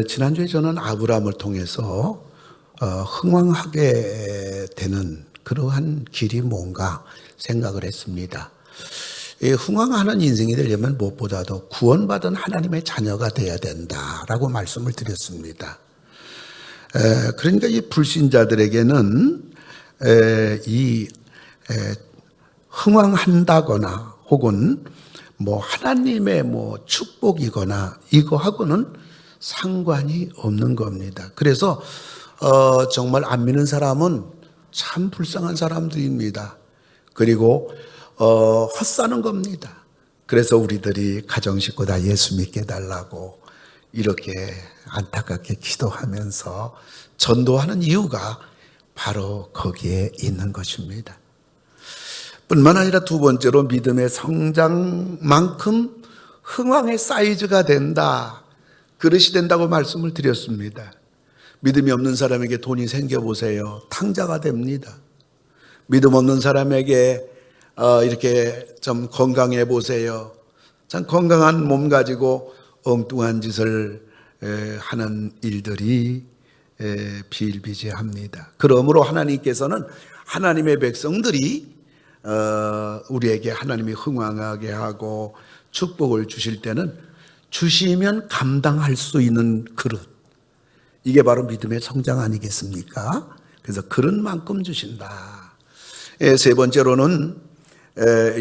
지난주에 저는 아브라함을 통해서 흥왕하게 되는 그러한 길이 뭔가 생각을 했습니다. 흥왕하는 인생이 되려면 무엇보다도 구원받은 하나님의 자녀가 되어야 된다라고 말씀을 드렸습니다. 그러니까 이 불신자들에게는 이 흥왕한다거나 혹은 하나님의 축복이거나 이거하고는 상관이 없는 겁니다. 그래서 정말 안 믿는 사람은 참 불쌍한 사람들입니다. 그리고 헛사는 겁니다. 그래서 우리들이 가정 식구 다 예수 믿게 해달라고 이렇게 안타깝게 기도하면서 전도하는 이유가 바로 거기에 있는 것입니다. 뿐만 아니라 두 번째로 믿음의 성장만큼 흥왕의 사이즈가 된다, 그릇이 된다고 말씀을 드렸습니다. 믿음이 없는 사람에게 돈이 생겨보세요. 탕자가 됩니다. 믿음 없는 사람에게 이렇게 좀 건강해 보세요. 참 건강한 몸 가지고 엉뚱한 짓을 하는 일들이 비일비재합니다. 그러므로 하나님께서는 하나님의 백성들이 우리에게 하나님이 흥왕하게 하고 축복을 주실 때는 주시면 감당할 수 있는 그릇, 이게 바로 믿음의 성장 아니겠습니까? 그래서 그릇만큼 주신다. 세 번째로는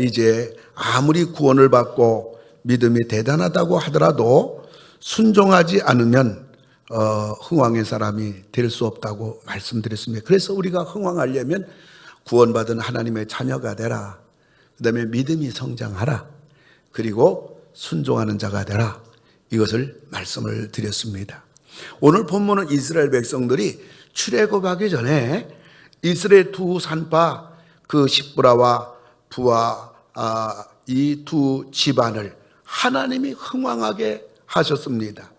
이제 아무리 구원을 받고 믿음이 대단하다고 하더라도 순종하지 않으면 흥왕의 사람이 될 수 없다고 말씀드렸습니다. 그래서 우리가 흥왕하려면 구원받은 하나님의 자녀가 되라, 그 다음에 믿음이 성장하라, 그리고 순종하는 자가 되라, 이것을 말씀을 드렸습니다. 오늘 본문은 이스라엘 백성들이 출애굽하기 전에 이스라엘 두 산파 그 십브라와 부와 이 두 집안을 하나님이 흥왕하게 하셨습니다.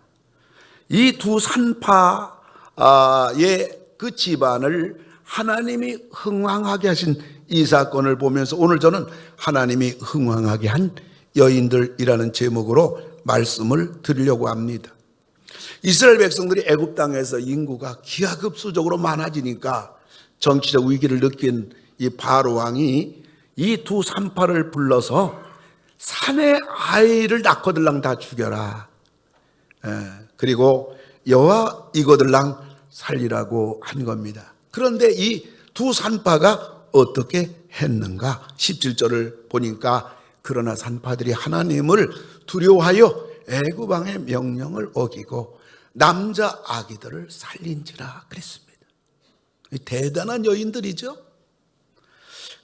이 두 산파의 그 집안을 하나님이 흥왕하게 하신 이 사건을 보면서 오늘 저는 하나님이 흥왕하게 한 여인들이라는 제목으로 말씀을 드리려고 합니다. 이스라엘 백성들이 애굽 땅에서 인구가 기하급수적으로 많아지니까 정치적 위기를 느낀 이 바로 왕이 이 두 산파를 불러서 산의 아이를 낳거들랑 다 죽여라. 그리고 여호와 이거들랑 살리라고 한 겁니다. 그런데 이 두 산파가 어떻게 했는가? 17절을 보니까 그러나 산파들이 하나님을 두려워하여 애굽 왕의 명령을 어기고 남자 아기들을 살린지라 그랬습니다. 대단한 여인들이죠.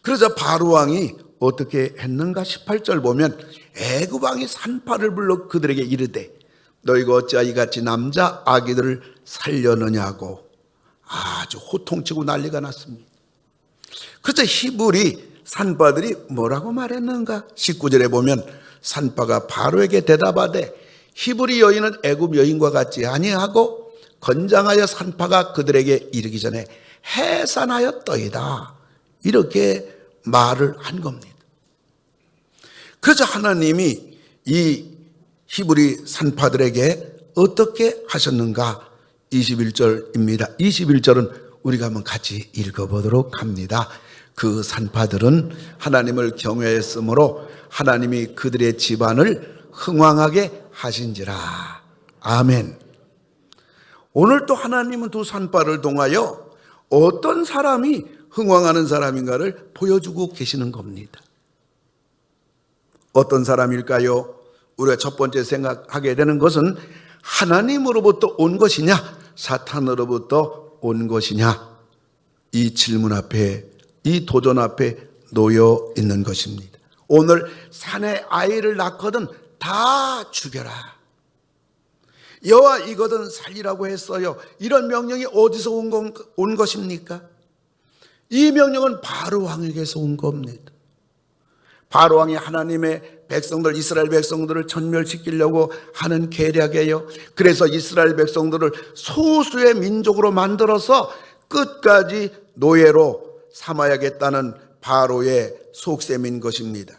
그러자 바로 왕이 어떻게 했는가? 18절 보면 애굽 왕이 산파를 불러 그들에게 이르되 너희가 어찌하여 이같이 남자 아기들을 살려느냐고 아주 호통치고 난리가 났습니다. 그래서 히브리 산파들이 뭐라고 말했는가? 19절에 보면 산파가 바로에게 대답하되 히브리 여인은 애굽 여인과 같지 아니하고 건장하여 산파가 그들에게 이르기 전에 해산하였더이다, 이렇게 말을 한 겁니다. 그래서 하나님이 이 히브리 산파들에게 어떻게 하셨는가? 21절입니다. 21절은 우리가 한번 같이 읽어보도록 합니다. 그 산파들은 하나님을 경외했으므로 하나님이 그들의 집안을 흥왕하게 하신지라. 아멘. 오늘 또 하나님은 두 산파를 통하여 어떤 사람이 흥왕하는 사람인가를 보여주고 계시는 겁니다. 어떤 사람일까요? 우리가 첫 번째 생각하게 되는 것은 하나님으로부터 온 것이냐, 사탄으로부터 온 것이냐, 이 질문 앞에, 이 도전 앞에 놓여 있는 것입니다. 오늘 산에 아이를 낳거든 다 죽여라, 여호와 이거든 살리라고 했어요. 이런 명령이 어디서 온 것입니까? 이 명령은 바로 왕에게서 온 겁니다. 바로 왕이 하나님의 백성들, 이스라엘 백성들을 전멸시키려고 하는 계략이에요. 그래서 이스라엘 백성들을 소수의 민족으로 만들어서 끝까지 노예로 삼아야겠다는 바로의 속셈인 것입니다.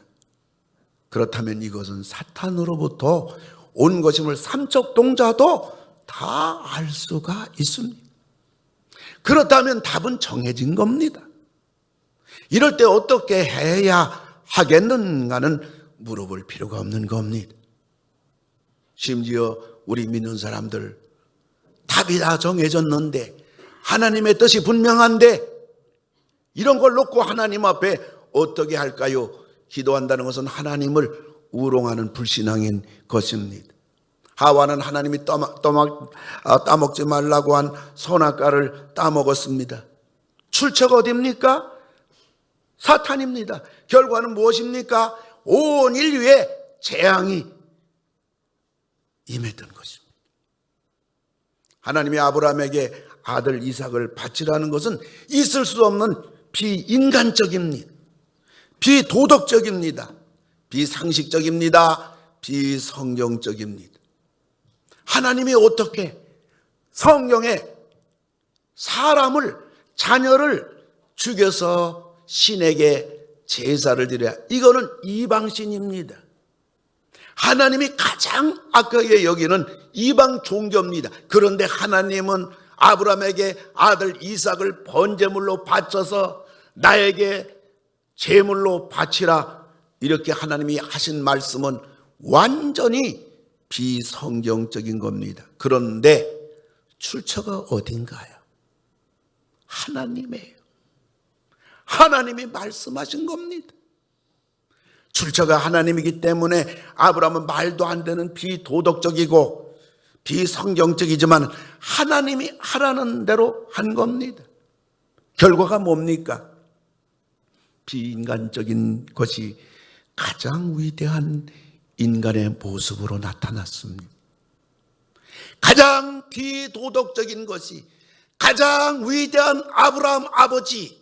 그렇다면 이것은 사탄으로부터 온 것임을 삼척 동자도 다 알 수가 있습니다. 그렇다면 답은 정해진 겁니다. 이럴 때 어떻게 해야 하겠는가는 물어볼 필요가 없는 겁니다. 심지어 우리 믿는 사람들 답이 다 정해졌는데, 하나님의 뜻이 분명한데 이런 걸 놓고 하나님 앞에 어떻게 할까요? 기도한다는 것은 하나님을 우롱하는 불신앙인 것입니다. 하와는 하나님이 따먹지 말라고 한 선악과를 따먹었습니다. 출처가 어디입니까? 사탄입니다. 결과는 무엇입니까? 온 인류에 재앙이 임했던 것입니다. 하나님이 아브라함에게 아들 이삭을 바치라는 것은 있을 수 없는 비인간적입니다. 비도덕적입니다. 비상식적입니다. 비성경적입니다. 하나님이 어떻게 성경에 사람을, 자녀를 죽여서 신에게 제사를 드려야, 이거는 이방신입니다. 하나님이 가장 악하게 여기는 이방 종교입니다. 그런데 하나님은 아브라함에게 아들 이삭을 번제물로 바쳐서 나에게 제물로 바치라, 이렇게 하나님이 하신 말씀은 완전히 비성경적인 겁니다. 그런데 출처가 어딘가요? 하나님이에요. 하나님이 말씀하신 겁니다. 출처가 하나님이기 때문에 아브라함은 말도 안 되는 비도덕적이고 비성경적이지만 하나님이 하라는 대로 한 겁니다. 결과가 뭡니까? 비인간적인 것이 가장 위대한 인간의 모습으로 나타났습니다. 가장 비도덕적인 것이 가장 위대한 아브라함 아버지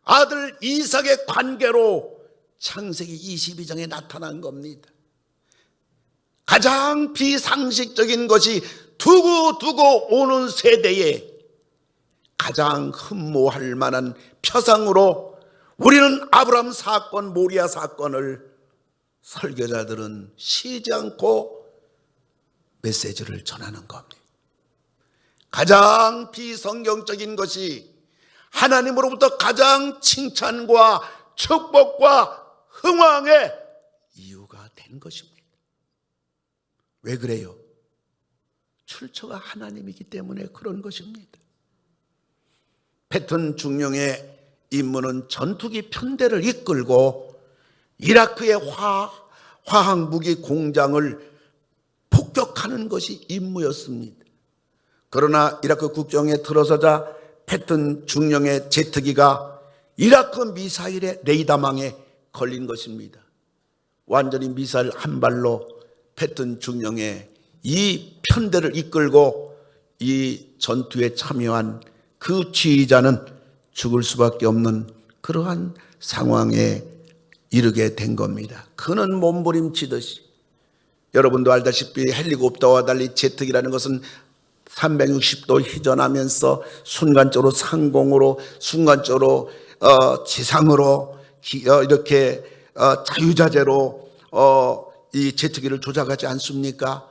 아들 이삭의 관계로 창세기 22장에 나타난 겁니다. 가장 비상식적인 것이 두고 오는 세대에 가장 흠모할 만한 표상으로 우리는 아브라함 사건, 모리아 사건을 설교자들은 쉬지 않고 메시지를 전하는 겁니다. 가장 비성경적인 것이 하나님으로부터 가장 칭찬과 축복과 흥왕의 이유가 된 것입니다. 왜 그래요? 출처가 하나님이기 때문에 그런 것입니다. 패턴 중령의 임무는 전투기 편대를 이끌고 이라크의 화학무기 공장을 폭격하는 것이 임무였습니다. 그러나 이라크 국경에 들어서자 패턴 중령의 제트기가 이라크 미사일의 레이더망에 걸린 것입니다. 완전히 미사일 한 발로 패턴 중령의 이 편대를 이끌고 이 전투에 참여한 그 지휘자는 죽을 수밖에 없는 그러한 상황에 이르게 된 겁니다. 그는 몸부림치듯이, 여러분도 알다시피 헬리콥터와 달리 제트기라는 것은 360도 회전하면서 순간적으로 상공으로, 순간적으로 지상으로 이렇게 자유자재로 이 제트기를 조작하지 않습니까?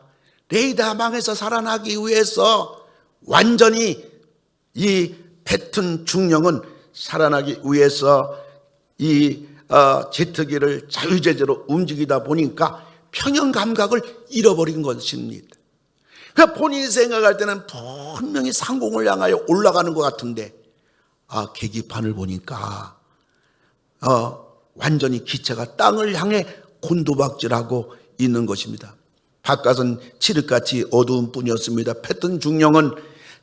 레이더망에서 살아나기 위해서 완전히 이 패턴 중령은 살아나기 위해서 이 제트기를 자유자재로 움직이다 보니까 평형 감각을 잃어버린 것입니다. 그러니까 본인이 생각할 때는 분명히 상공을 향하여 올라가는 것 같은데, 계기판을 보니까 완전히 기체가 땅을 향해 곤두박질하고 있는 것입니다. 바깥은 칠흑같이 어두운 뿐이었습니다. 패턴 중령은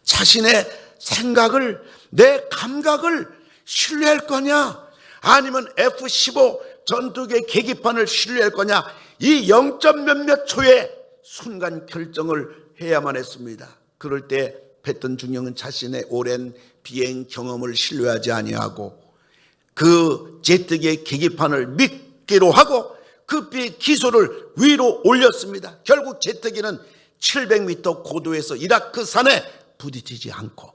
자신의 생각을, 내 감각을 신뢰할 거냐, 아니면 F-15 전투기의 계기판을 신뢰할 거냐, 이 0. 몇몇 초의 순간 결정을 해야만 했습니다. 그럴 때 패턴 중령은 자신의 오랜 비행 경험을 신뢰하지 아니하고 그 제트기의 계기판을 믿기로 하고 급히 기소를 위로 올렸습니다. 결국 제트기는 700m 고도에서 이라크 산에 부딪히지 않고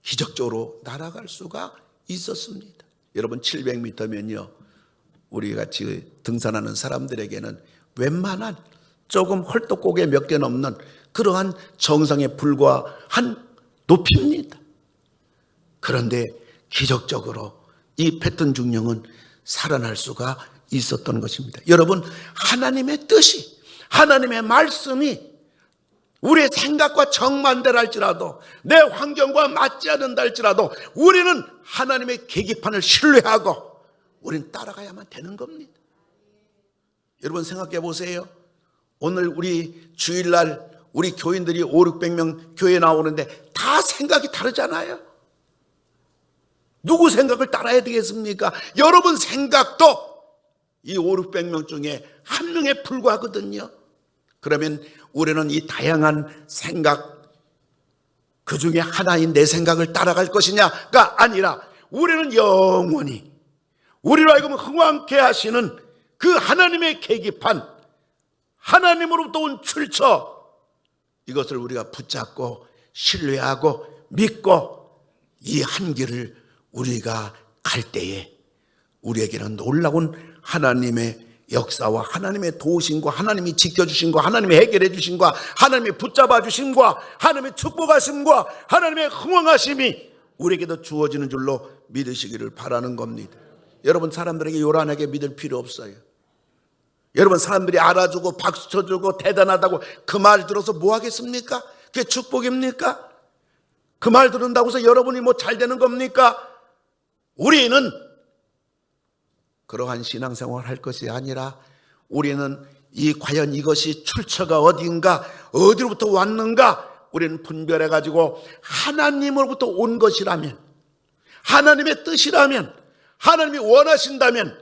기적적으로 날아갈 수가 있었습니다. 여러분, 700m면요, 우리 같이 등산하는 사람들에게는 웬만한 조금 헐떡고개 몇 개 넘는 그러한 정상에 불과한 높이입니다. 그런데 기적적으로 이 패턴 중령은 살아날 수가 있었던 것입니다. 여러분, 하나님의 뜻이, 하나님의 말씀이 우리의 생각과 정반대를 할지라도, 내 환경과 맞지 않는다 할지라도 우리는 하나님의 계기판을 신뢰하고 우리는 따라가야만 되는 겁니다. 여러분 생각해 보세요. 오늘 우리 주일날 우리 교인들이 500~600명 교회에 나오는데 다 생각이 다르잖아요. 누구 생각을 따라야 되겠습니까? 여러분 생각도 이 500~600명 중에 한 명에 불과하거든요. 그러면 우리는 이 다양한 생각, 그 중에 하나인 내 생각을 따라갈 것이냐가 아니라 우리는 영원히 우리로 하여금 흥왕케 하시는 그 하나님의 계기판, 하나님으로부터 온 출처, 이것을 우리가 붙잡고 신뢰하고 믿고 이 한 길을 우리가 갈 때에 우리에게는 놀라운 하나님의 역사와 하나님의 도우심과 하나님이 지켜주심과 하나님의 해결해 주심과 하나님의 붙잡아 주심과 하나님의 축복하심과 하나님의 흥왕하심이 우리에게도 주어지는 줄로 믿으시기를 바라는 겁니다. 여러분, 사람들에게 요란하게 믿을 필요 없어요. 여러분, 사람들이 알아주고 박수 쳐주고 대단하다고 그 말 들어서 뭐 하겠습니까? 그게 축복입니까? 그 말 들은다고 해서 여러분이 뭐 잘 되는 겁니까? 우리는 그러한 신앙생활을 할 것이 아니라 우리는 과연 이것이 출처가 어디인가, 어디로부터 왔는가, 우리는 분별해가지고 하나님으로부터 온 것이라면, 하나님의 뜻이라면, 하나님이 원하신다면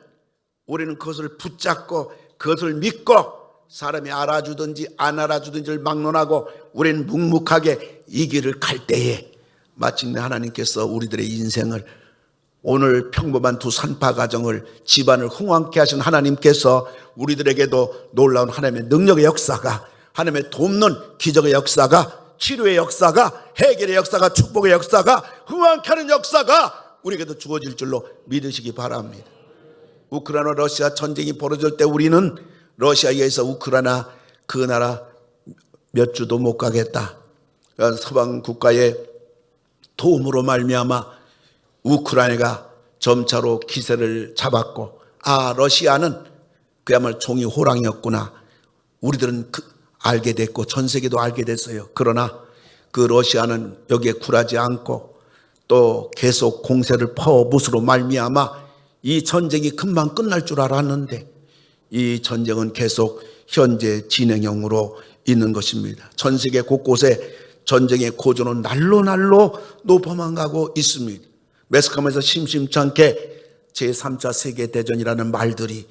우리는 그것을 붙잡고 그것을 믿고 사람이 알아주든지 안 알아주든지를 막론하고 우리는 묵묵하게 이 길을 갈 때에 마침내 하나님께서 우리들의 인생을, 오늘 평범한 두 산파 가정을, 집안을 흥왕케 하신 하나님께서 우리들에게도 놀라운 하나님의 능력의 역사가, 하나님의 돕는 기적의 역사가, 치료의 역사가, 해결의 역사가, 축복의 역사가, 흥왕케 하는 역사가 우리에게도 주어질 줄로 믿으시기 바랍니다. 우크라이나 러시아 전쟁이 벌어질 때 우리는 러시아에 의해서 우크라이나 그 나라 몇 주도 못 가겠다, 서방 국가의 도움으로 말미암아 우크라이나가 점차로 기세를 잡았고, 러시아는 그야말로 종이 호랑이였구나, 우리들은 알게 됐고 전 세계도 알게 됐어요. 그러나 그 러시아는 여기에 굴하지 않고 또 계속 공세를 퍼붓으로 말미암아 이 전쟁이 금방 끝날 줄 알았는데 이 전쟁은 계속 현재 진행형으로 있는 것입니다. 전 세계 곳곳에 전쟁의 고조는 날로 높아만 가고 있습니다. 매스컴에서 심심찮게 제3차 세계대전이라는 말들이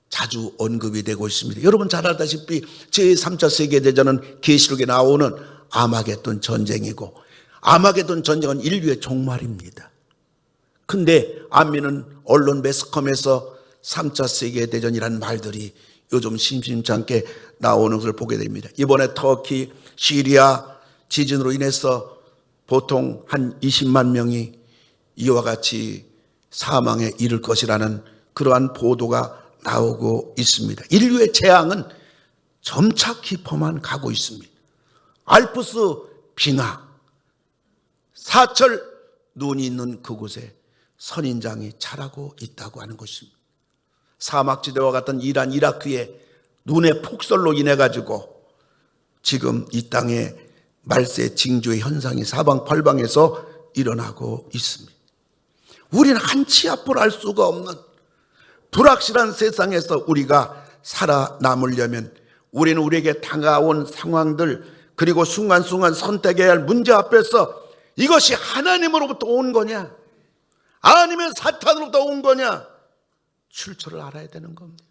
자주 언급이 되고 있습니다. 여러분 잘 알다시피 제3차 세계대전은 계시록에 나오는 아마겟돈 전쟁이고, 아마겟돈 전쟁은 인류의 종말입니다. 근데 안미는 언론 매스컴에서 3차 세계대전이라는 말들이 요즘 심심찮게 나오는 것을 보게 됩니다. 이번에 터키, 시리아 지진으로 인해서 보통 한 20만 명이 이와 같이 사망에 이를 것이라는 그러한 보도가 나오고 있습니다. 인류의 재앙은 점차 깊어만 가고 있습니다. 알프스 빙하, 사철 눈이 있는 그곳에 선인장이 자라고 있다고 하는 것입니다. 사막지대와 같은 이란, 이라크의 눈의 폭설로 인해 가지고 지금 이 땅에 말세 징조의 현상이 사방팔방에서 일어나고 있습니다. 우리는 한치 앞을 알 수가 없는 불확실한 세상에서 우리가 살아남으려면 우리는 우리에게 다가온 상황들, 그리고 순간순간 선택해야 할 문제 앞에서 이것이 하나님으로부터 온 거냐, 아니면 사탄으로부터 온 거냐, 출처를 알아야 되는 겁니다.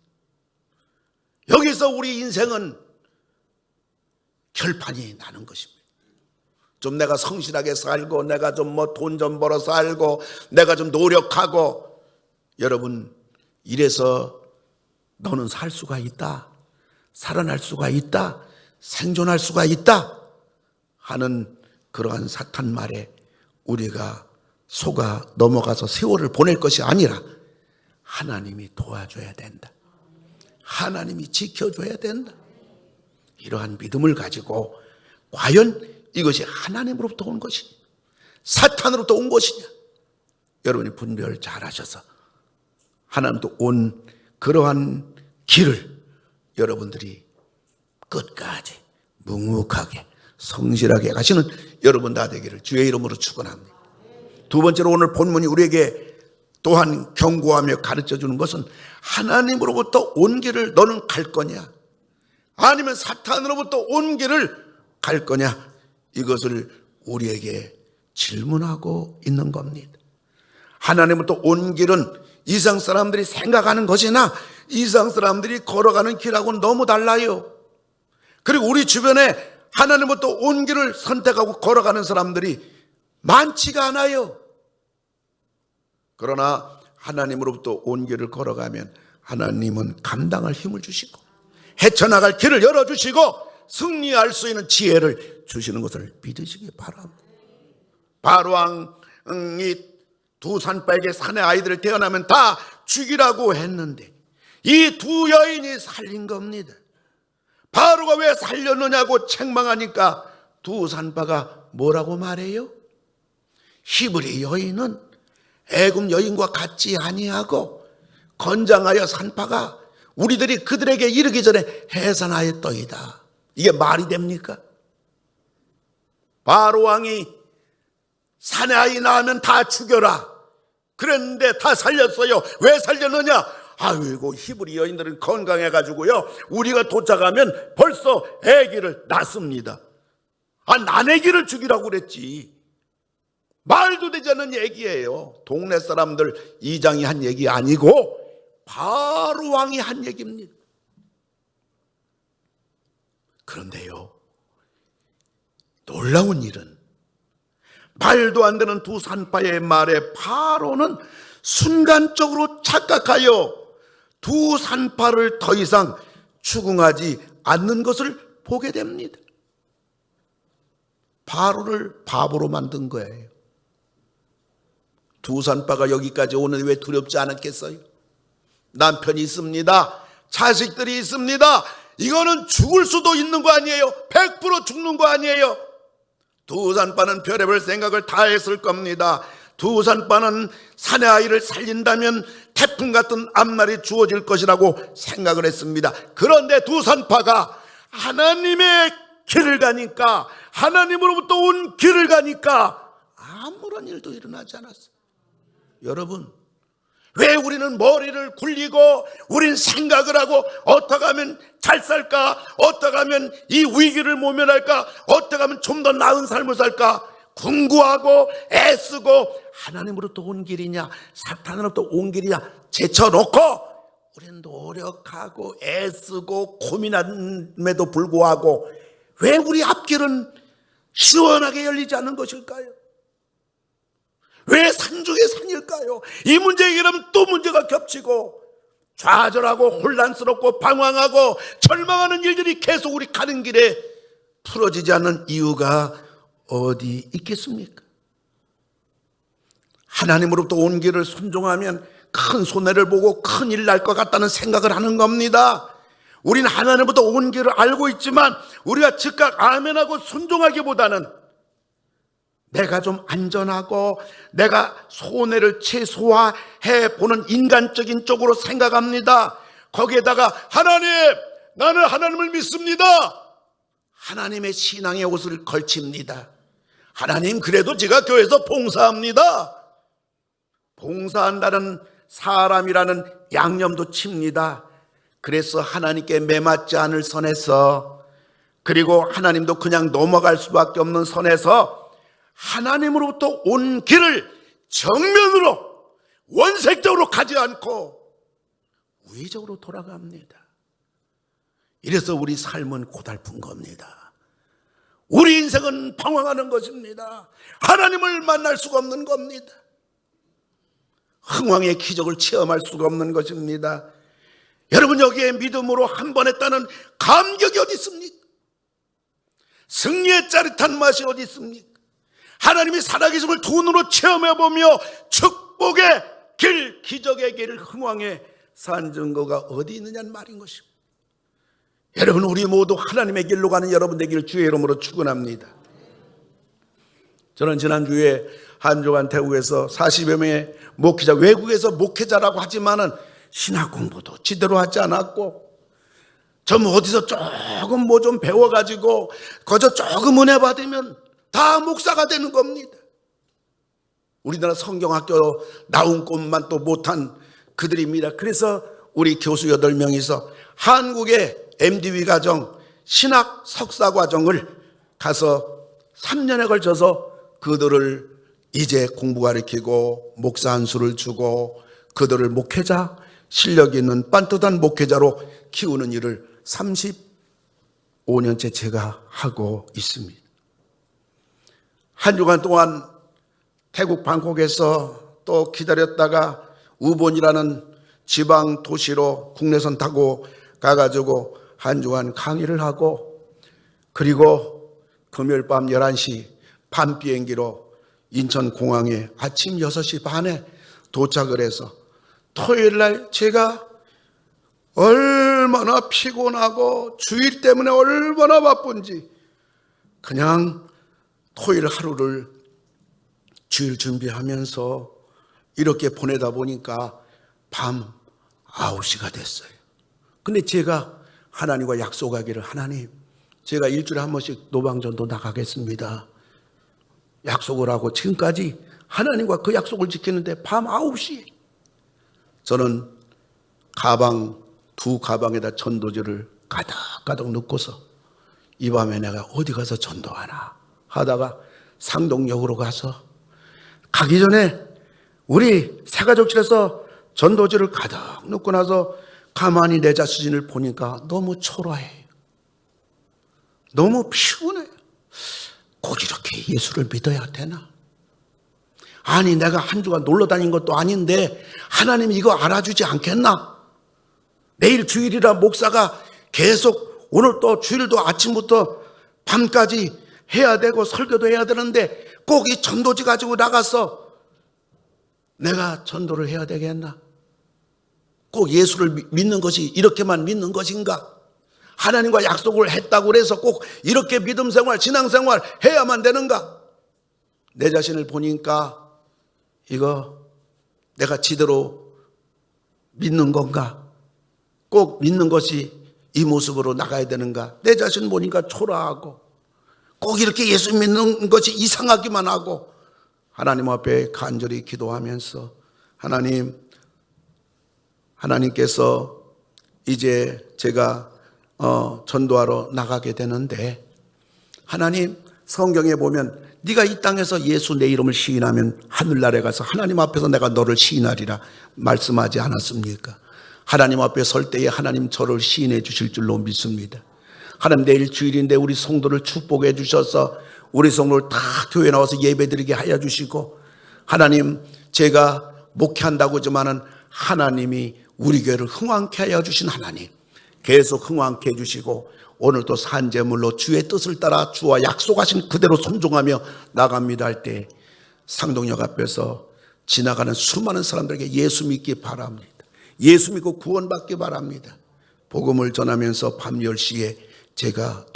여기서 우리 인생은 결판이 나는 것입니다. 좀 내가 성실하게 살고, 내가 좀 돈 좀 벌어 살고, 내가 좀 노력하고, 여러분 이래서 너는 살 수가 있다, 살아날 수가 있다, 생존할 수가 있다 하는 그러한 사탄 말에 우리가 속아 넘어가서 세월을 보낼 것이 아니라 하나님이 도와줘야 된다, 하나님이 지켜줘야 된다, 이러한 믿음을 가지고 과연 이것이 하나님으로부터 온 것이냐, 사탄으로부터 온 것이냐? 여러분이 분별 잘 하셔서 하나님도 온 그러한 길을 여러분들이 끝까지 묵묵하게 성실하게 가시는 여러분 다 되기를 주의 이름으로 축원합니다. 두 번째로 오늘 본문이 우리에게 또한 경고하며 가르쳐주는 것은 하나님으로부터 온 길을 너는 갈 거냐, 아니면 사탄으로부터 온 길을 갈 거냐, 이것을 우리에게 질문하고 있는 겁니다. 하나님으로부터 온 길은 이상 사람들이 생각하는 것이나 이상 사람들이 걸어가는 길하고는 너무 달라요. 그리고 우리 주변에 하나님으로부터 온 길을 선택하고 걸어가는 사람들이 많지가 않아요. 그러나 하나님으로부터 온 길을 걸어가면 하나님은 감당할 힘을 주시고 헤쳐나갈 길을 열어주시고 승리할 수 있는 지혜를 주시는 것을 믿으시기 바랍니다. 바로왕이 두 산바에게 산의 아이들을 태어나면 다 죽이라고 했는데 이 두 여인이 살린 겁니다. 바로가 왜 살렸느냐고 책망하니까 두 산바가 뭐라고 말해요? 히브리 여인은 애굽 여인과 같지 아니하고 건장하여 산바가 우리들이 그들에게 이르기 전에 해산하였더이다. 이게 말이 됩니까? 바로왕이 산의 아이 낳으면 다 죽여라 그랬는데 다 살렸어요. 왜 살렸느냐? 아이고, 히브리 여인들은 건강해가지고요, 우리가 도착하면 벌써 아기를 낳습니다. 난아기를 죽이라고 그랬지. 말도 되지 않는 얘기예요. 동네 사람들 이장이 한 얘기 아니고 바로 왕이 한 얘기입니다. 그런데요, 놀라운 일은 말도 안 되는 두 산바의 말에 바로는 순간적으로 착각하여 두 산바를 더 이상 추궁하지 않는 것을 보게 됩니다. 바로를 바보로 만든 거예요. 두 산바가 여기까지 오는데 왜 두렵지 않았겠어요? 남편이 있습니다. 자식들이 있습니다. 이거는 죽을 수도 있는 거 아니에요? 100% 죽는 거 아니에요? 두 산바는 별의별 생각을 다 했을 겁니다. 두 산바는 산의 아이를 살린다면 태풍 같은 앞날이 주어질 것이라고 생각을 했습니다. 그런데 두 산바가 하나님의 길을 가니까, 하나님으로부터 온 길을 가니까 아무런 일도 일어나지 않았어요. 여러분, 왜 우리는 머리를 굴리고 우린 생각을 하고 어떻게 하면 잘 살까, 어떻게 하면 이 위기를 모면할까, 어떻게 하면 좀 더 나은 삶을 살까 궁구하고 애쓰고 하나님으로부터 온 길이냐 사탄으로부터 온 길이냐 제쳐놓고 우리는 노력하고 애쓰고 고민함에도 불구하고 왜 우리 앞길은 시원하게 열리지 않는 것일까요? 왜 산중에 산일까요? 이 문제 해결하면 또 문제가 겹치고 좌절하고 혼란스럽고 방황하고 절망하는 일들이 계속 우리 가는 길에 풀어지지 않는 이유가 어디 있겠습니까? 하나님으로부터 온 길을 순종하면 큰 손해를 보고 큰일 날 것 같다는 생각을 하는 겁니다. 우리는 하나님으로부터 온 길을 알고 있지만 우리가 즉각 아멘하고 순종하기보다는 내가 좀 안전하고 내가 손해를 최소화해 보는 인간적인 쪽으로 생각합니다. 거기에다가 하나님, 나는 하나님을 믿습니다. 하나님의 신앙의 옷을 걸칩니다. 하나님, 그래도 제가 교회에서 봉사합니다. 봉사한다는 사람이라는 양념도 칩니다. 그래서 하나님께 매맞지 않을 선에서, 그리고 하나님도 그냥 넘어갈 수밖에 없는 선에서 하나님으로부터 온 길을 정면으로 원색적으로 가지 않고 우회적으로 돌아갑니다. 이래서 우리 삶은 고달픈 겁니다. 우리 인생은 방황하는 것입니다. 하나님을 만날 수가 없는 겁니다. 흥왕의 기적을 체험할 수가 없는 것입니다. 여러분, 여기에 믿음으로 한 번 했다는 감격이 어디 있습니까? 승리의 짜릿한 맛이 어디 있습니까? 하나님이 살아계심을 두 눈으로 체험해보며 축복의 길, 기적의 길, 흥왕의 산 증거가 어디 있느냐는 말인 것입니다. 여러분, 우리 모두 하나님의 길로 가는 여러분 되기를 주의 이름으로 축원합니다. 저는 지난주에 한 주간 태국에서 40여 명의 목회자, 외국에서 목회자라고 하지만은 신학 공부도 제대로 하지 않았고, 좀 어디서 조금 뭐 좀 배워가지고 거저 조금 은혜 받으면 다 목사가 되는 겁니다. 우리나라 성경학교 나온 것만 또 못한 그들입니다. 그래서 우리 교수 8명이서 한국의 MDB 과정, 신학 석사 과정을 가서 3년에 걸쳐서 그들을 이제 공부 가르치고 목사 한 수를 주고 그들을 목회자, 실력 있는 빤듯한 목회자로 키우는 일을 35년째 제가 하고 있습니다. 한 주간 동안 태국 방콕에서 또 기다렸다가 우본이라는 지방 도시로 국내선 타고 가가지고 한 주간 강의를 하고, 그리고 금요일 밤 11시 밤 비행기로 인천공항에 아침 6시 반에 도착을 해서 토요일 날 제가 얼마나 피곤하고 주일 때문에 얼마나 바쁜지 그냥 토요일 하루를 주일 준비하면서 이렇게 보내다 보니까 밤 9시가 됐어요. 근데 제가 하나님과 약속하기를, 하나님, 제가 일주일에 한 번씩 노방전도 나가겠습니다. 약속을 하고 지금까지 하나님과 그 약속을 지키는데 밤 9시 저는 두 가방에다 전도지를 가득가득 넣고서 이 밤에 내가 어디 가서 전도하나 하다가 상동역으로 가서, 가기 전에 우리 새가족집에서 전도지를 가득 넣고 나서 가만히 내 자신을 보니까 너무 초라해요. 너무 피곤해요. 꼭 이렇게 예수를 믿어야 되나? 아니, 내가 한 주간 놀러 다닌 것도 아닌데 하나님이 이거 알아주지 않겠나? 내일 주일이라 목사가 계속 오늘 또 주일도 아침부터 밤까지 해야 되고 설교도 해야 되는데 꼭 이 전도지 가지고 나가서 내가 전도를 해야 되겠나? 꼭 예수를 믿는 것이 이렇게만 믿는 것인가? 하나님과 약속을 했다고 해서 꼭 이렇게 믿음 생활, 신앙 생활 해야만 되는가? 내 자신을 보니까 이거 내가 제대로 믿는 건가? 꼭 믿는 것이 이 모습으로 나가야 되는가? 내 자신 보니까 초라하고 꼭 이렇게 예수 믿는 것이 이상하기만 하고, 하나님 앞에 간절히 기도하면서, 하나님께서 이제 제가 전도하러 나가게 되는데, 하나님, 성경에 보면 네가 이 땅에서 예수 내 이름을 시인하면 하늘나라에 가서 하나님 앞에서 내가 너를 시인하리라 말씀하지 않았습니까? 하나님 앞에 설 때에 하나님 저를 시인해 주실 줄로 믿습니다. 하나님, 내일 주일인데 우리 성도를 축복해 주셔서 우리 성도를 다 교회 나와서 예배드리게 하여 주시고, 하나님, 제가 목회한다고 하지만은 하나님이 우리 교회를 흥왕케 하여 주신 하나님, 계속 흥왕케 해주시고 오늘도 산재물로 주의 뜻을 따라 주와 약속하신 그대로 순종하며 나갑니다 할 때 상동역 앞에서 지나가는 수많은 사람들에게 예수 믿기 바랍니다. 예수 믿고 구원받기 바랍니다. 복음을 전하면서 밤 10시에 제가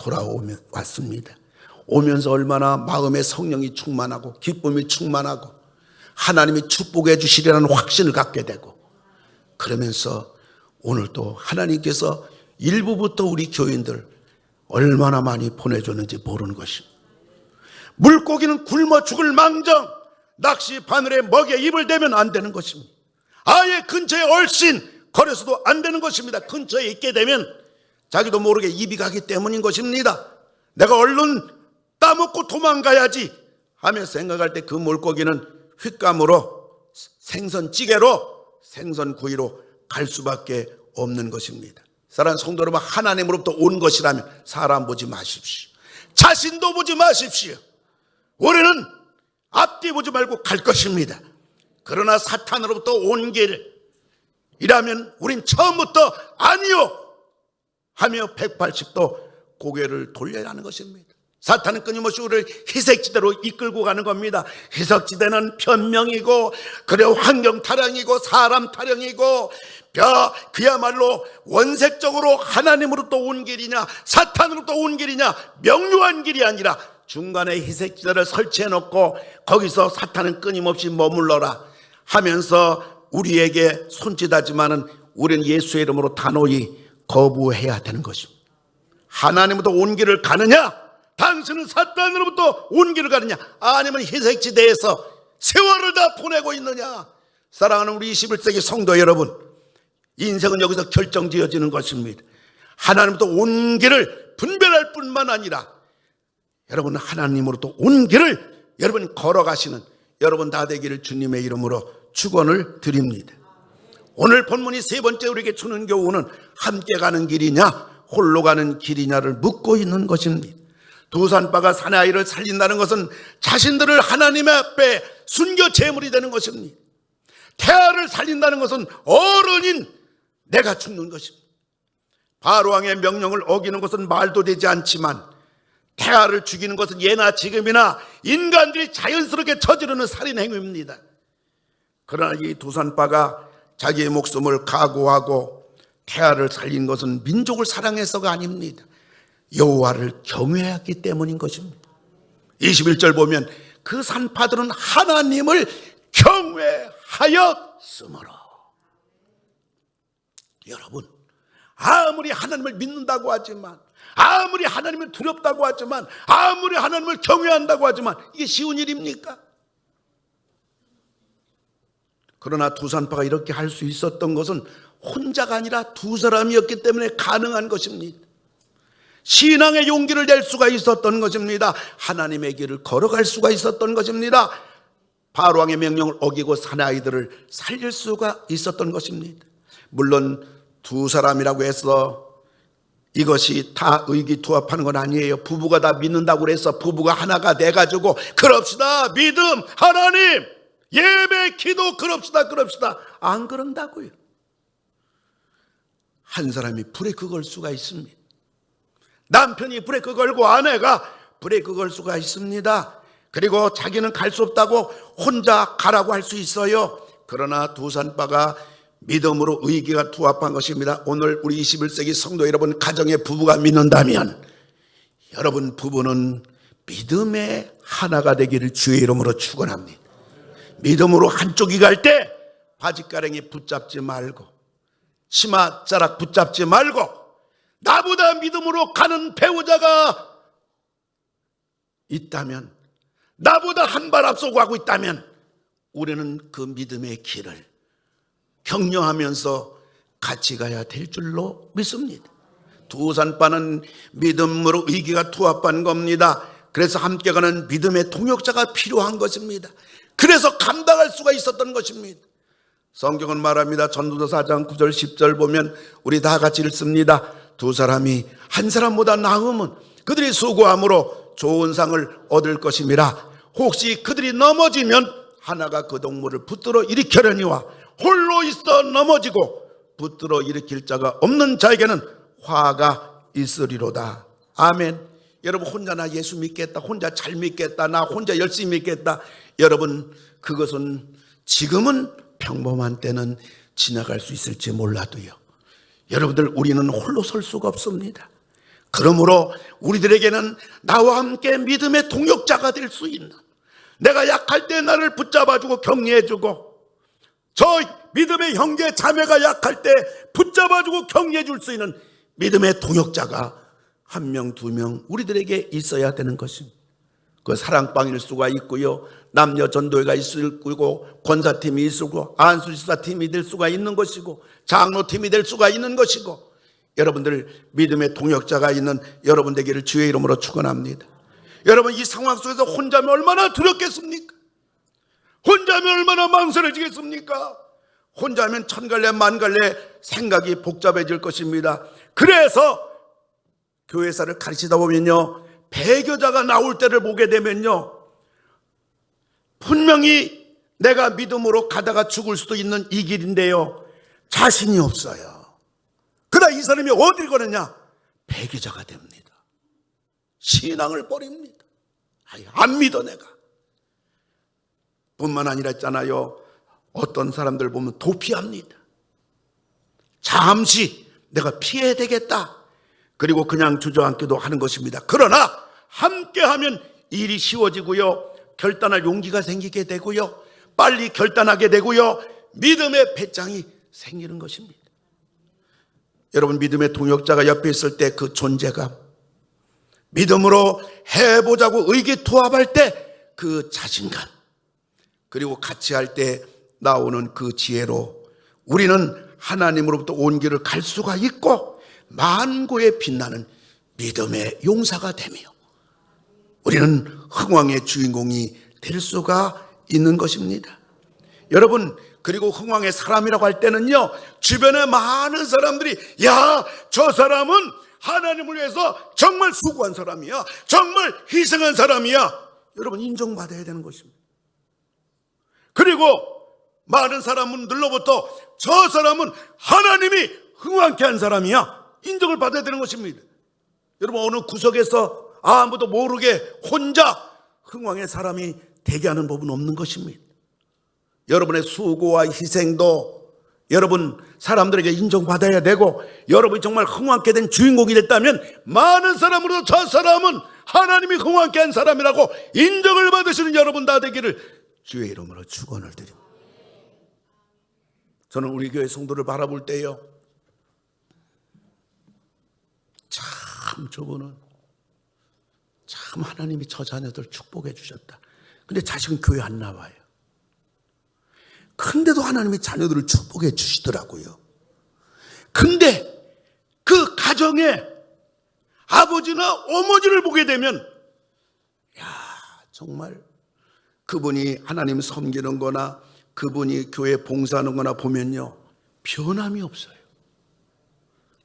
왔습니다. 오면서 얼마나 마음에 성령이 충만하고 기쁨이 충만하고 하나님이 축복해 주시리라는 확신을 갖게 되고, 그러면서 오늘도 하나님께서 일부부터 우리 교인들 얼마나 많이 보내줬는지 모르는 것입니다. 물고기는 굶어 죽을 망정 낚시 바늘에 먹에 입을 대면 안 되는 것입니다. 아예 근처에 얼씬 거려서도 안 되는 것입니다. 근처에 있게 되면 자기도 모르게 입이 가기 때문인 것입니다. 내가 얼른 따먹고 도망가야지 하며 생각할 때 그 물고기는 횟감으로 생선찌개로 생선구이로 갈 수밖에 없는 것입니다. 사랑하는 성도 여러분, 하나님으로부터 온 것이라면 사람 보지 마십시오. 자신도 보지 마십시오. 우리는 앞뒤 보지 말고 갈 것입니다. 그러나 사탄으로부터 온 길이라면 우린 처음부터 아니요 하며 180도 고개를 돌려야 하는 것입니다. 사탄은 끊임없이 우리를 희색지대로 이끌고 가는 겁니다. 희석지대는 변명이고, 그리고 환경 타령이고, 사람 타령이고, 그야말로 원색적으로 하나님으로부터 온 길이냐 사탄으로부터 온 길이냐 명료한 길이 아니라 중간에 희색지대를 설치해 놓고 거기서 사탄은 끊임없이 머물러라 하면서 우리에게 손짓하지만은 우리는 예수의 이름으로 단호히 거부해야 되는 것입니다. 하나님으로부터 온 길을 가느냐, 당신은 사탄으로부터 온 길을 가느냐, 아니면 희색지대에서 세월을 다 보내고 있느냐. 사랑하는 우리 21세기 성도 여러분, 인생은 여기서 결정지어지는 것입니다. 하나님으로부터 온 길을 분별할 뿐만 아니라 여러분 하나님으로부터 온 길을 여러분 걸어가시는 여러분 다 되기를 주님의 이름으로 축원을 드립니다. 오늘 본문이 세 번째 우리에게 주는 교훈은 함께 가는 길이냐 홀로 가는 길이냐를 묻고 있는 것입니다. 두 산파가 사내아이를 살린다는 것은 자신들을 하나님 앞에 순교 제물이 되는 것입니다. 태아를 살린다는 것은 어른인 내가 죽는 것입니다. 바로왕의 명령을 어기는 것은 말도 되지 않지만 태아를 죽이는 것은 예나 지금이나 인간들이 자연스럽게 저지르는 살인 행위입니다. 그러나 이 두 산파가 자기의 목숨을 각오하고 태아를 살린 것은 민족을 사랑해서가 아닙니다. 여호와를 경외했기 때문인 것입니다. 21절 보면 그 산파들은 하나님을 경외하였으므로. 여러분, 아무리 하나님을 믿는다고 하지만, 아무리 하나님을 두렵다고 하지만, 아무리 하나님을 경외한다고 하지만 이게 쉬운 일입니까? 그러나 두 산파가 이렇게 할 수 있었던 것은 혼자가 아니라 두 사람이었기 때문에 가능한 것입니다. 신앙의 용기를 낼 수가 있었던 것입니다. 하나님의 길을 걸어갈 수가 있었던 것입니다. 바로왕의 명령을 어기고 사내아이들을 살릴 수가 있었던 것입니다. 물론 두 사람이라고 해서 이것이 다 의기투합하는 건 아니에요. 부부가 다 믿는다고 해서 부부가 하나가 돼가지고 그럽시다, 믿음, 하나님, 예배, 기도, 그럽시다 안 그런다고요. 한 사람이 브레이크 걸 수가 있습니다. 남편이 브레이크 걸고 아내가 브레이크 걸 수가 있습니다. 그리고 자기는 갈 수 없다고 혼자 가라고 할 수 있어요. 그러나 두 산파가 믿음으로 의기가 투합한 것입니다. 오늘 우리 21세기 성도 여러분 가정의 부부가 믿는다면 여러분 부부는 믿음의 하나가 되기를 주의 이름으로 축원합니다. 믿음으로 한쪽이 갈 때 바지가랑이 붙잡지 말고 치마자락 붙잡지 말고 나보다 믿음으로 가는 배우자가 있다면, 나보다 한 발 앞서고 가고 있다면 우리는 그 믿음의 길을 격려하면서 같이 가야 될 줄로 믿습니다. 두 산파는 믿음으로 의기가 투합한 겁니다. 그래서 함께 가는 믿음의 동역자가 필요한 것입니다. 그래서 감당할 수가 있었던 것입니다. 성경은 말합니다. 전도서 4장 9절 10절 보면 우리 다 같이 읽습니다. 두 사람이 한 사람보다 나으면 그들이 수고함으로 좋은 상을 얻을 것임이라. 혹시 그들이 넘어지면 하나가 그 동물을 붙들어 일으키려니와 홀로 있어 넘어지고 붙들어 일으킬 자가 없는 자에게는 화가 있으리로다. 아멘. 여러분 혼자 나 예수 믿겠다, 혼자 잘 믿겠다, 나 혼자 열심히 믿겠다. 여러분 그것은 지금은 평범한 때는 지나갈 수 있을지 몰라도요, 여러분들 우리는 홀로 설 수가 없습니다. 그러므로 우리들에게는 나와 함께 믿음의 동역자가 될 수 있는, 내가 약할 때 나를 붙잡아주고 격려해주고, 저 믿음의 형제 자매가 약할 때 붙잡아주고 격려해줄 수 있는 믿음의 동역자가 한 명, 두 명 우리들에게 있어야 되는 것입니다. 그 사랑방일 수가 있고요, 남녀 전도회가 있을 거고, 권사팀이 있을 거고, 안수지사팀이 될 수가 있는 것이고, 장로팀이 될 수가 있는 것이고, 여러분들 믿음의 동역자가 있는 여러분 되기를 주의 이름으로 축원합니다. 여러분 이 상황 속에서 혼자면 얼마나 두렵겠습니까? 혼자면 얼마나 망설여지겠습니까? 혼자면 천갈래 만갈래 생각이 복잡해질 것입니다. 그래서 교회사를 가르치다 보면요, 배교자가 나올 때를 보게 되면요, 분명히 내가 믿음으로 가다가 죽을 수도 있는 이 길인데요, 자신이 없어요. 그러다 이 사람이 어디를 가느냐? 배교자가 됩니다. 신앙을 버립니다. 안 믿어 내가. 뿐만 아니라 있잖아요, 어떤 사람들 보면 도피합니다. 잠시 내가 피해야 되겠다. 그리고 그냥 주저앉기도 하는 것입니다. 그러나 함께하면 일이 쉬워지고요, 결단할 용기가 생기게 되고요, 빨리 결단하게 되고요, 믿음의 배짱이 생기는 것입니다. 여러분, 믿음의 동역자가 옆에 있을 때 그 존재감, 믿음으로 해보자고 의기투합할 때 그 자신감, 그리고 같이 할 때 나오는 그 지혜로 우리는 하나님으로부터 온 길을 갈 수가 있고 만고에 빛나는 믿음의 용사가 되며 우리는 흥왕의 주인공이 될 수가 있는 것입니다. 여러분, 그리고 흥왕의 사람이라고 할 때는요, 주변에 많은 사람들이 야, 저 사람은 하나님을 위해서 정말 수고한 사람이야, 정말 희생한 사람이야, 여러분 인정받아야 되는 것입니다. 그리고 많은 사람들로부터 저 사람은 하나님이 흥왕케 한 사람이야, 인정을 받아야 되는 것입니다. 여러분, 어느 구석에서 아무도 모르게 혼자 흥왕의 사람이 되게 하는 법은 없는 것입니다. 여러분의 수고와 희생도 여러분 사람들에게 인정받아야 되고, 여러분이 정말 흥왕케 된 주인공이 됐다면 많은 사람으로도 저 사람은 하나님이 흥왕케 한 사람이라고 인정을 받으시는 여러분 다 되기를 주의 이름으로 축원을 드립니다. 저는 우리 교회 성도를 바라볼 때요, 참 저분은 참 하나님이 저 자녀들 축복해 주셨다. 근데 자식은 교회 안 나와요. 근데도 하나님이 자녀들을 축복해 주시더라고요. 근데 그 가정에 아버지나 어머니를 보게 되면 야, 정말 그분이 하나님 섬기는 거나 그분이 교회 봉사하는 거나 보면요, 변함이 없어요.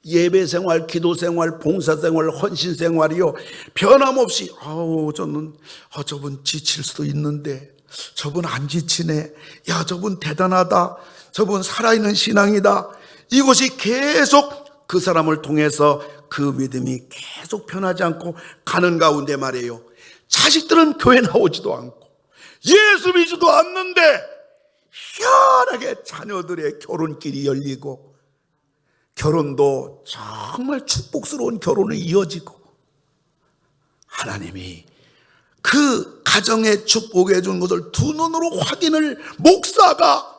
예배 생활, 기도 생활, 봉사 생활, 헌신 생활이요, 변함없이 저분 지칠 수도 있는데 저분 안 지치네, 야 저분 대단하다, 저분 살아있는 신앙이다, 이것이 계속 그 사람을 통해서 그 믿음이 계속 변하지 않고 가는 가운데 말이에요, 자식들은 교회 나오지도 않고 예수 믿지도 않는데 희한하게 자녀들의 결혼길이 열리고 결혼도 정말 축복스러운 결혼이 이어지고 하나님이 그 가정에 축복해 준 것을 두 눈으로 확인을 목사가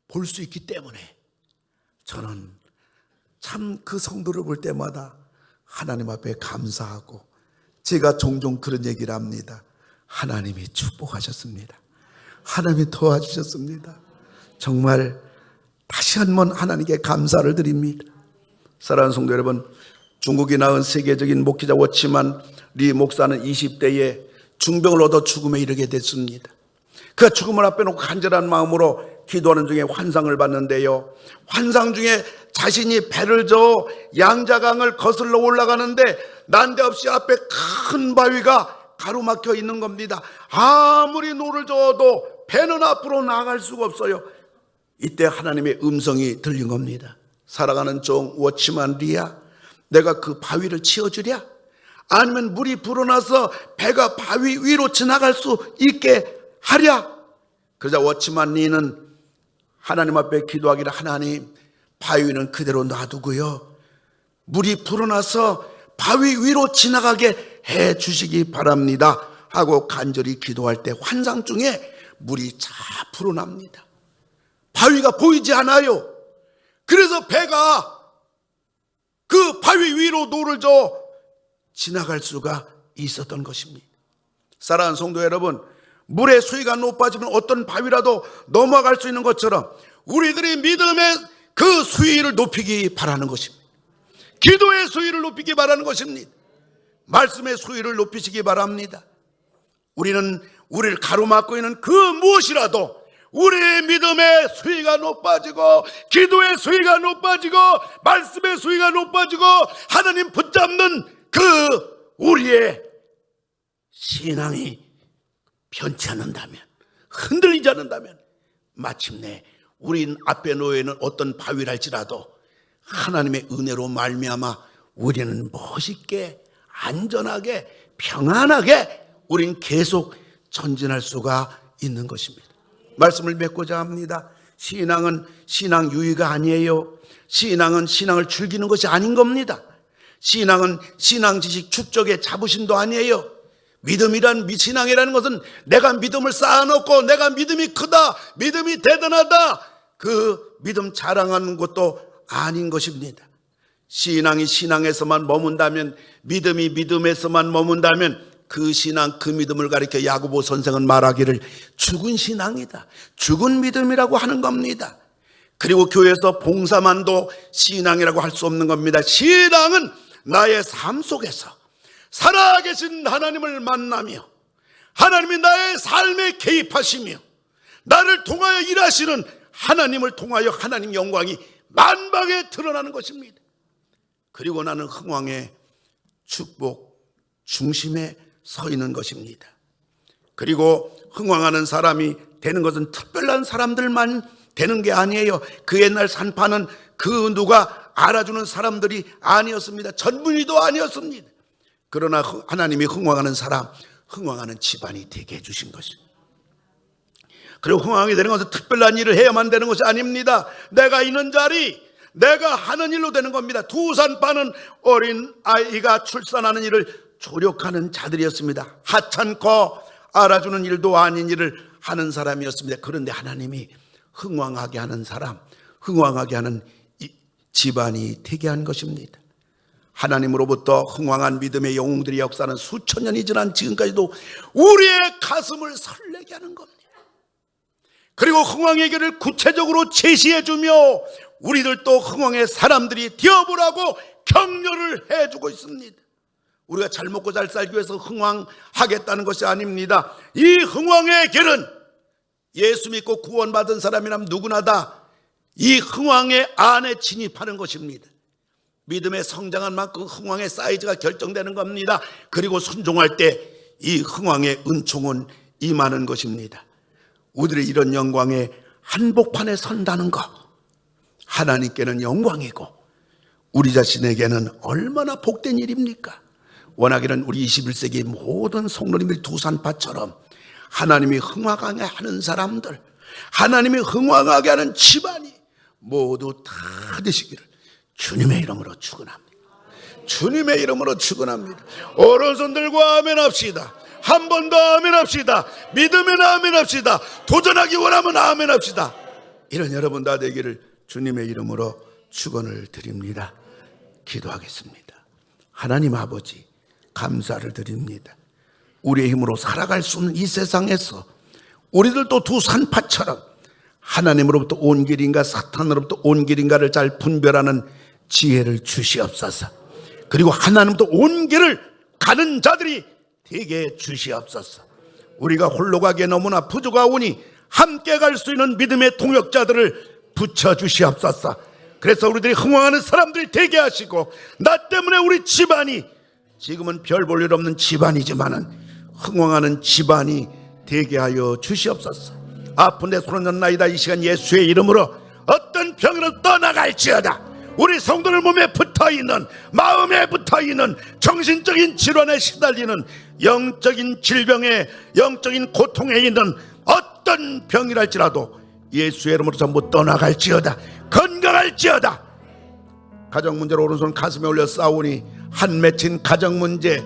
볼 수 있기 때문에 저는 참 그 성도를 볼 때마다 하나님 앞에 감사하고, 제가 종종 그런 얘기를 합니다. 하나님이 축복하셨습니다. 하나님이 도와주셨습니다. 정말 다시 한번 하나님께 감사를 드립니다. 사랑하는 성도 여러분, 중국이 낳은 세계적인 목회자 워치만 리 목사는 20대에 중병을 얻어 죽음에 이르게 됐습니다. 그가 죽음을 앞에 놓고 간절한 마음으로 기도하는 중에 환상을 봤는데요, 환상 중에 자신이 배를 저어 양자강을 거슬러 올라가는데 난데없이 앞에 큰 바위가 가로막혀 있는 겁니다. 아무리 노를 저어도 배는 앞으로 나아갈 수가 없어요. 이때 하나님의 음성이 들린 겁니다. 살아가는 종 워치만 리야, 내가 그 바위를 치워주랴? 아니면 물이 불어나서 배가 바위 위로 지나갈 수 있게 하랴? 그러자 워치만 리는 하나님 앞에 기도하기를, 하나님, 바위는 그대로 놔두고요, 물이 불어나서 바위 위로 지나가게 해 주시기 바랍니다 하고 간절히 기도할 때 환상 중에 물이 자 불어납니다. 바위가 보이지 않아요. 그래서 배가 그 바위 위로 노를 저어 지나갈 수가 있었던 것입니다. 사랑하는 성도 여러분, 물의 수위가 높아지면 어떤 바위라도 넘어갈 수 있는 것처럼 우리들이 믿음의 그 수위를 높이기 바라는 것입니다. 기도의 수위를 높이기 바라는 것입니다. 말씀의 수위를 높이시기 바랍니다. 우리는 우리를 가로막고 있는 그 무엇이라도 우리의 믿음의 수위가 높아지고, 기도의 수위가 높아지고, 말씀의 수위가 높아지고, 하나님 붙잡는 그 우리의 신앙이 변치 않는다면, 흔들리지 않는다면 마침내 우리 앞에 놓여 있는 어떤 바위랄지라도 하나님의 은혜로 말미암아 우리는 멋있게, 안전하게, 평안하게 우린 계속 전진할 수가 있는 것입니다. 말씀을 맺고자 합니다. 신앙은 신앙 유의가 아니에요. 신앙은 신앙을 즐기는 것이 아닌 겁니다. 신앙은 신앙 지식 축적의 자부심도 아니에요. 신앙이라는 것은 내가 믿음을 쌓아놓고 내가 믿음이 크다, 믿음이 대단하다, 그 믿음 자랑하는 것도 아닌 것입니다. 신앙이 신앙에서만 머문다면, 믿음이 믿음에서만 머문다면 그 신앙, 그 믿음을 가리켜 야고보 선생은 말하기를 죽은 신앙이다, 죽은 믿음이라고 하는 겁니다. 그리고 교회에서 봉사만도 신앙이라고 할 수 없는 겁니다. 신앙은 나의 삶 속에서 살아계신 하나님을 만나며 하나님이 나의 삶에 개입하시며 나를 통하여 일하시는 하나님을 통하여 하나님 영광이 만방에 드러나는 것입니다. 그리고 나는 흥왕의 축복 중심에 서 있는 것입니다. 그리고 흥왕하는 사람이 되는 것은 특별한 사람들만 되는 게 아니에요. 그 옛날 산파는 그 누가 알아주는 사람들이 아니었습니다. 전문의도 아니었습니다. 그러나 하나님이 흥왕하는 사람, 흥왕하는 집안이 되게 해주신 것입니다. 그리고 흥왕이 되는 것은 특별한 일을 해야만 되는 것이 아닙니다. 내가 있는 자리, 내가 하는 일로 되는 겁니다. 두 산파는 어린 아이가 출산하는 일을 조력하는 자들이었습니다. 하찮고 알아주는 일도 아닌 일을 하는 사람이었습니다. 그런데 하나님이 흥왕하게 하는 사람, 흥왕하게 하는 집안이 되게 한 것입니다. 하나님으로부터 흥왕한 믿음의 영웅들의 역사는 수천 년이 지난 지금까지도 우리의 가슴을 설레게 하는 겁니다. 그리고 흥왕의 길을 구체적으로 제시해주며 우리들도 흥왕의 사람들이 되어보라고 격려를 해주고 있습니다. 우리가 잘 먹고 잘 살기 위해서 흥왕하겠다는 것이 아닙니다. 이 흥왕의 길은 예수 믿고 구원받은 사람이라면 누구나 다 이 흥왕의 안에 진입하는 것입니다. 믿음에 성장한 만큼 흥왕의 사이즈가 결정되는 겁니다. 그리고 순종할 때 이 흥왕의 은총은 임하는 것입니다. 우리들이 이런 영광의 한복판에 선다는 것, 하나님께는 영광이고 우리 자신에게는 얼마나 복된 일입니까? 원하기는 우리 21세기 모든 성도님들이 두 산파처럼 하나님이 흥왕하게 하는 사람들, 하나님이 흥왕하게 하는 집안이 모두 다 되시기를 주님의 이름으로 축원합니다. 주님의 이름으로 축원합니다. 오른손 들고 아멘 합시다. 한 번 더 아멘 합시다. 믿으면 아멘 합시다. 도전하기 원하면 아멘 합시다. 이런 여러분 다 되기를 주님의 이름으로 축원을 드립니다. 기도하겠습니다. 하나님 아버지, 감사를 드립니다. 우리의 힘으로 살아갈 수 없는 이 세상에서 우리들도 두 산파처럼 하나님으로부터 온 길인가 사탄으로부터 온 길인가를 잘 분별하는 지혜를 주시옵소서. 그리고 하나님부터 온 길을 가는 자들이 되게 주시옵소서. 우리가 홀로 가기에 너무나 부족하오니 함께 갈 수 있는 믿음의 동역자들을 붙여주시옵소서. 그래서 우리들이 흥왕하는 사람들이 되게 하시고 나 때문에 우리 집안이 지금은 별 볼 일 없는 집안이지만은 흥왕하는 집안이 되게 하여 주시옵소서. 아픈데 소원졌나이다. 이 시간 예수의 이름으로 어떤 병으로 떠나갈지어다. 우리 성도들 몸에 붙어있는, 마음에 붙어있는 정신적인 질환에 시달리는 영적인 질병에, 영적인 고통에 있는 어떤 병이랄지라도 예수의 이름으로 전부 떠나갈지어다. 건강할지어다. 가정 문제로 오른손 가슴에 올려 싸우니 한 맺힌 가정 문제,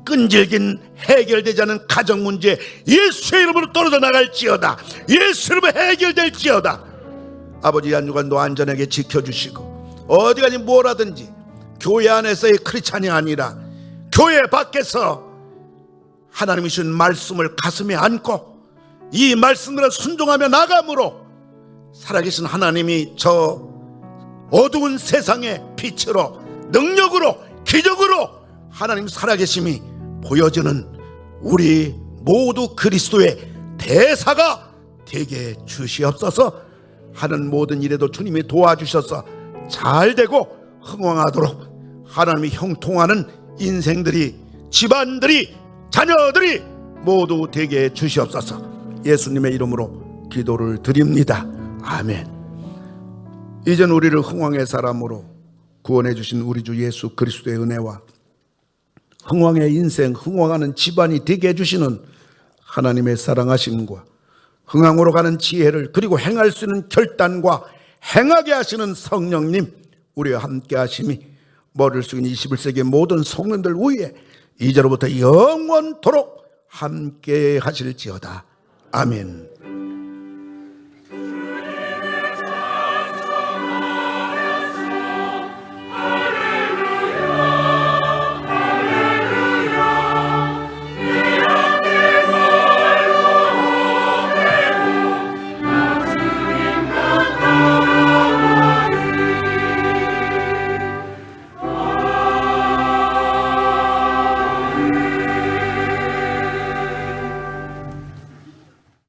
끈질긴 해결되지 않은 가정 문제 예수의 이름으로 떨어져 나갈지어다. 예수 이름으로 해결될지어다. 아버지 한 주간도 안전하게 지켜주시고 어디 가니 뭘 하든지 교회 안에서의 크리스찬이 아니라 교회 밖에서 하나님이 주신 말씀을 가슴에 안고 이 말씀들을 순종하며 나감으로 살아계신 하나님이 저 어두운 세상의 빛으로, 능력으로, 기적으로 하나님 살아계심이 보여지는 우리 모두 그리스도의 대사가 되게 주시옵소서. 하는 모든 일에도 주님이 도와주셔서 잘되고 흥왕하도록 하나님이 형통하는 인생들이, 집안들이, 자녀들이 모두 되게 주시옵소서. 예수님의 이름으로 기도를 드립니다. 아멘. 이젠 우리를 흥왕의 사람으로 구원해 주신 우리 주 예수 그리스도의 은혜와 흥왕의 인생, 흥왕하는 집안이 되게 해주시는 하나님의 사랑하심과 흥왕으로 가는 지혜를, 그리고 행할 수 있는 결단과 행하게 하시는 성령님, 우리와 함께 하심이 머리를 숙인 21세기 모든 성도들 위에 이제로부터 영원토록 함께 하실지어다. 아멘.